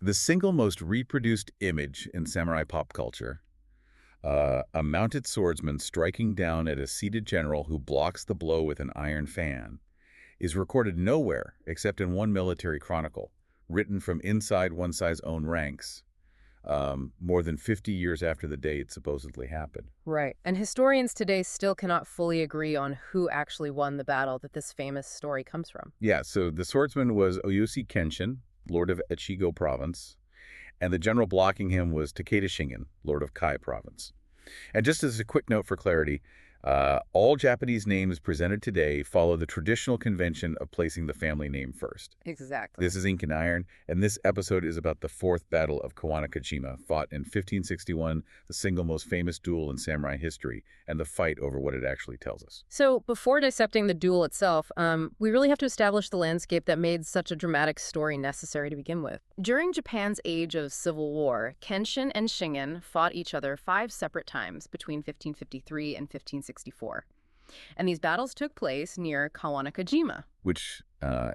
The single most reproduced image in samurai pop culture, a mounted swordsman striking down at a seated general who blocks the blow with an iron fan, is recorded nowhere except in one military chronicle, written from inside one side's own ranks, more than 50 years after the day it supposedly happened. Right. And historians today still cannot fully agree on who actually won the battle that this famous story comes from. Yeah, so the swordsman was Uesugi Kenshin, lord of Echigo province, and the general blocking him was Takeda Shingen, lord of Kai province. And just as a quick note for clarity, all Japanese names presented today follow the traditional convention of placing the family name first. Exactly. This is Ink and Iron, and this episode is about the fourth Battle of Kawanakajima, fought in 1561, the single most famous duel in samurai history, and the fight over what it actually tells us. So before dissecting the duel itself, we really have to establish the landscape that made such a dramatic story necessary to begin with. During Japan's age of civil war, Kenshin and Shingen fought each other 5 separate times between 1553 and 1564. And these battles took place near Kawanakajima, Which,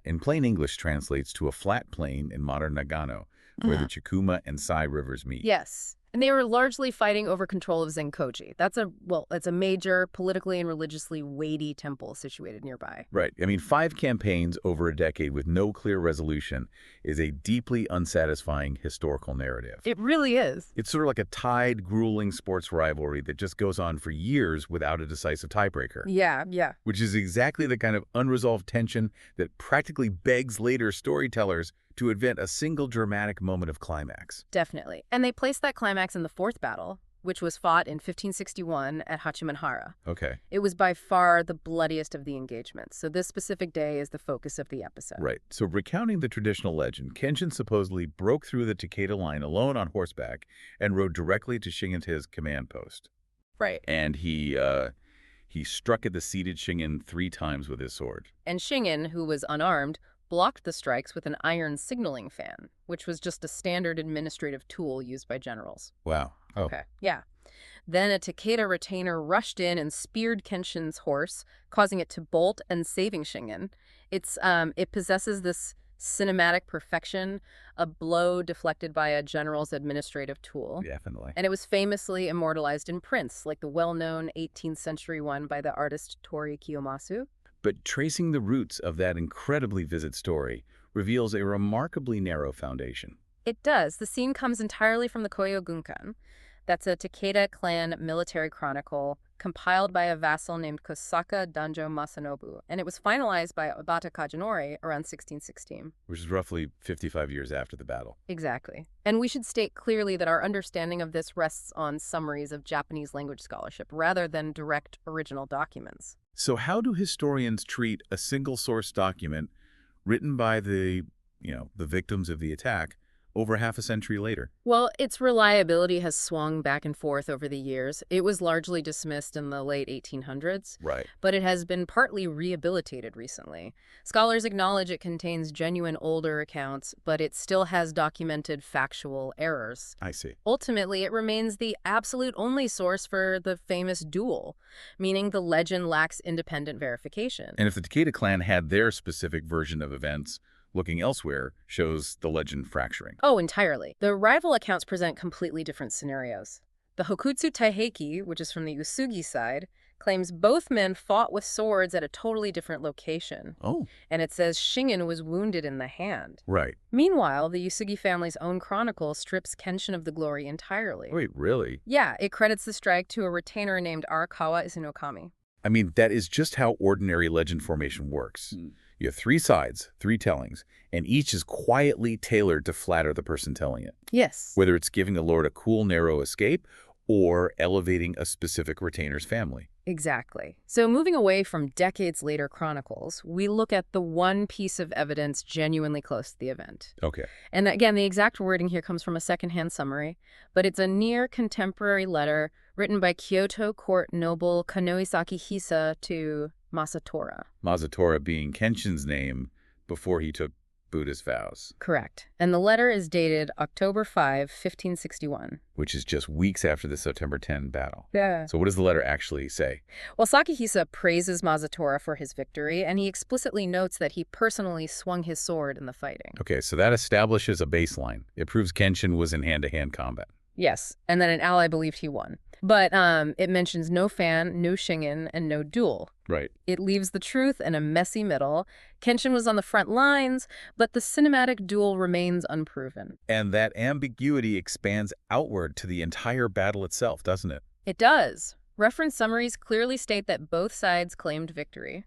in plain English, translates to a flat plain in modern Nagano, where the Chikuma and Sai rivers meet. Yes. And they were largely fighting over control of Zenkoji. It's a major, politically and religiously weighty temple situated nearby. Right. I mean, 5 campaigns over a decade with no clear resolution is a deeply unsatisfying historical narrative. It really is. It's sort of like a tied, grueling sports rivalry that just goes on for years without a decisive tiebreaker. Yeah. Which is exactly the kind of unresolved tension that practically begs later storytellers to invent a single dramatic moment of climax. Definitely. And they placed that climax in the 4th battle, which was fought in 1561 at Hachimanhara. Okay. It was by far the bloodiest of the engagements, so this specific day is the focus of the episode. Right. So recounting the traditional legend, Kenshin supposedly broke through the Takeda line alone on horseback and rode directly to Shingen's command post. Right. And he struck at the seated Shingen 3 times with his sword. And Shingen, who was unarmed, blocked the strikes with an iron signaling fan, which was just a standard administrative tool used by generals. Wow. Oh. Okay. Yeah. Then a Takeda retainer rushed in and speared Kenshin's horse, causing it to bolt and saving Shingen. It possesses this cinematic perfection, a blow deflected by a general's administrative tool. Definitely. And it was famously immortalized in prints, like the well-known 18th century one by the artist Tori Kiyomasu. But tracing the roots of that incredibly vivid story reveals a remarkably narrow foundation. It does. The scene comes entirely from the Kōyō Gunkan. That's a Takeda clan military chronicle compiled by a vassal named Kosaka Danjo Masanobu, and it was finalized by Obata Kajinori around 1616. Which is roughly 55 years after the battle. Exactly. And we should state clearly that our understanding of this rests on summaries of Japanese language scholarship rather than direct original documents. So how do historians treat a single source document written by the victims of the attack over half a century later? Well, its reliability has swung back and forth over the years. It was largely dismissed in the late 1800s, Right. but it has been partly rehabilitated recently. Scholars acknowledge it contains genuine older accounts, but it still has documented factual errors. I see. Ultimately, it remains the absolute only source for the famous duel, meaning the legend lacks independent verification. And if the Takeda clan had their specific version of events, looking elsewhere shows the legend fracturing. Oh, entirely. The rival accounts present completely different scenarios. The Hokutsu Taiheki, which is from the Uesugi side, claims both men fought with swords at a totally different location. Oh. And it says Shingen was wounded in the hand. Right. Meanwhile, the Uesugi family's own chronicle strips Kenshin of the glory entirely. Wait, really? Yeah, it credits the strike to a retainer named Arakawa Izunokami. I mean, that is just how ordinary legend formation works. You have 3 sides, 3 tellings, and each is quietly tailored to flatter the person telling it. Yes. Whether it's giving the Lord a cool, narrow escape or elevating a specific retainer's family. Exactly. So moving away from decades later chronicles, we look at the one piece of evidence genuinely close to the event. Okay. And again, the exact wording here comes from a secondhand summary, but it's a near-contemporary letter written by Kyoto court noble Kanoisaki Hisa to Masatora. Masatora being Kenshin's name before he took Buddhist vows. Correct. And the letter is dated October 5, 1561. Which is just weeks after the September 10 battle. Yeah. So what does the letter actually say? Well, Sakihisa praises Mazatora for his victory, and he explicitly notes that he personally swung his sword in the fighting. Okay, so that establishes a baseline. It proves Kenshin was in hand-to-hand combat. Yes, and that an ally believed he won. But it mentions no fan, no shingen, and no duel. Right. It leaves the truth in a messy middle. Kenshin was on the front lines, but the cinematic duel remains unproven. And that ambiguity expands outward to the entire battle itself, doesn't it? It does. Reference summaries clearly state that both sides claimed victory.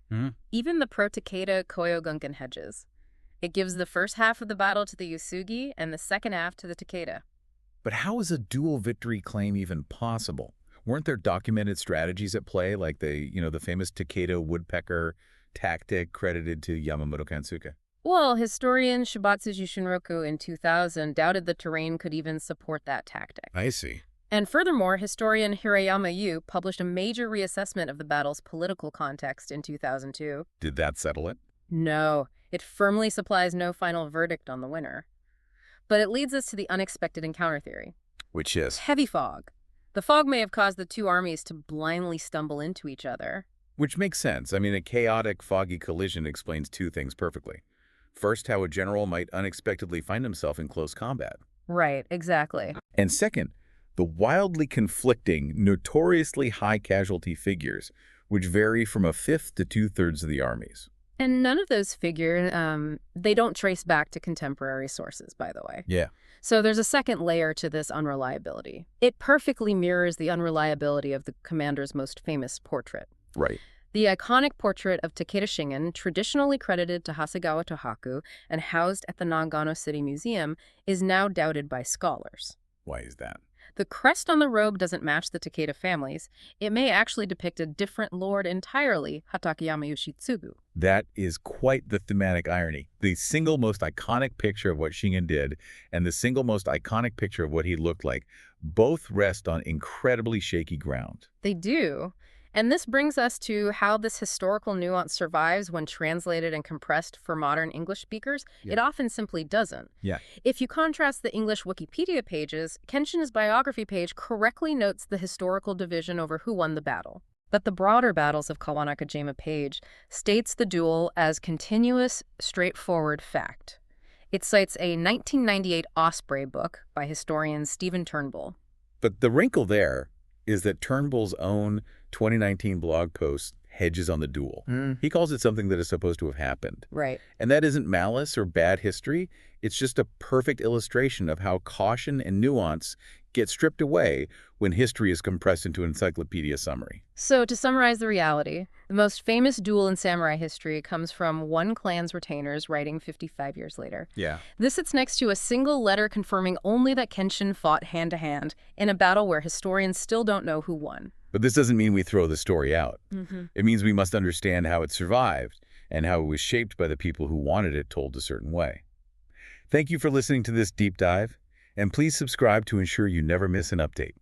Even the pro-Takeda Kōyō Gunkan hedges. It gives the first half of the battle to the Uesugi and the second half to the Takeda. But how is a dual victory claim even possible? Weren't there documented strategies at play, like the famous Takeda woodpecker tactic credited to Yamamoto Kansuke? Well, historian Shibatsuji Shunroku in 2000 doubted the terrain could even support that tactic. I see. And furthermore, historian Hirayama Yu published a major reassessment of the battle's political context in 2002. Did that settle it? No, it firmly supplies no final verdict on the winner. But it leads us to the unexpected encounter theory. Which is? Heavy fog. The fog may have caused the two armies to blindly stumble into each other. Which makes sense. I mean, a chaotic, foggy collision explains two things perfectly. First, how a general might unexpectedly find himself in close combat. Right, exactly. And second, the wildly conflicting, notoriously high casualty figures, which vary from a fifth to two-thirds of the armies. And none of those figures, they don't trace back to contemporary sources, by the way. Yeah. So there's a second layer to this unreliability. It perfectly mirrors the unreliability of the commander's most famous portrait. Right. The iconic portrait of Takeda Shingen, traditionally credited to Hasegawa Tohaku and housed at the Nagano City Museum, is now doubted by scholars. Why is that? The crest on the robe doesn't match the Takeda families. It may actually depict a different lord entirely, Hatakeyama Yoshitsugu. That is quite the thematic irony. The single most iconic picture of what Shingen did and the single most iconic picture of what he looked like both rest on incredibly shaky ground. They do. And this brings us to how this historical nuance survives when translated and compressed for modern English speakers. Yeah. It often simply doesn't. Yeah. If you contrast the English Wikipedia pages, Kenshin's biography page correctly notes the historical division over who won the battle. But the broader Battles of Kawanakajima page states the duel as continuous, straightforward fact. It cites a 1998 Osprey book by historian Stephen Turnbull. But the wrinkle there is that Turnbull's own 2019 blog post hedges on the duel. He calls it something that is supposed to have happened. Right. And that isn't malice or bad history. It's just a perfect illustration of how caution and nuance get stripped away when history is compressed into an encyclopedia summary. So to summarize the reality, the most famous duel in samurai history comes from one clan's retainers writing 55 years later. Yeah. This sits next to a single letter confirming only that Kenshin fought hand-to-hand in a battle where historians still don't know who won. But this doesn't mean we throw the story out. It means we must understand how it survived and how it was shaped by the people who wanted it told a certain way. Thank you for listening to this deep dive, and please subscribe to ensure you never miss an update.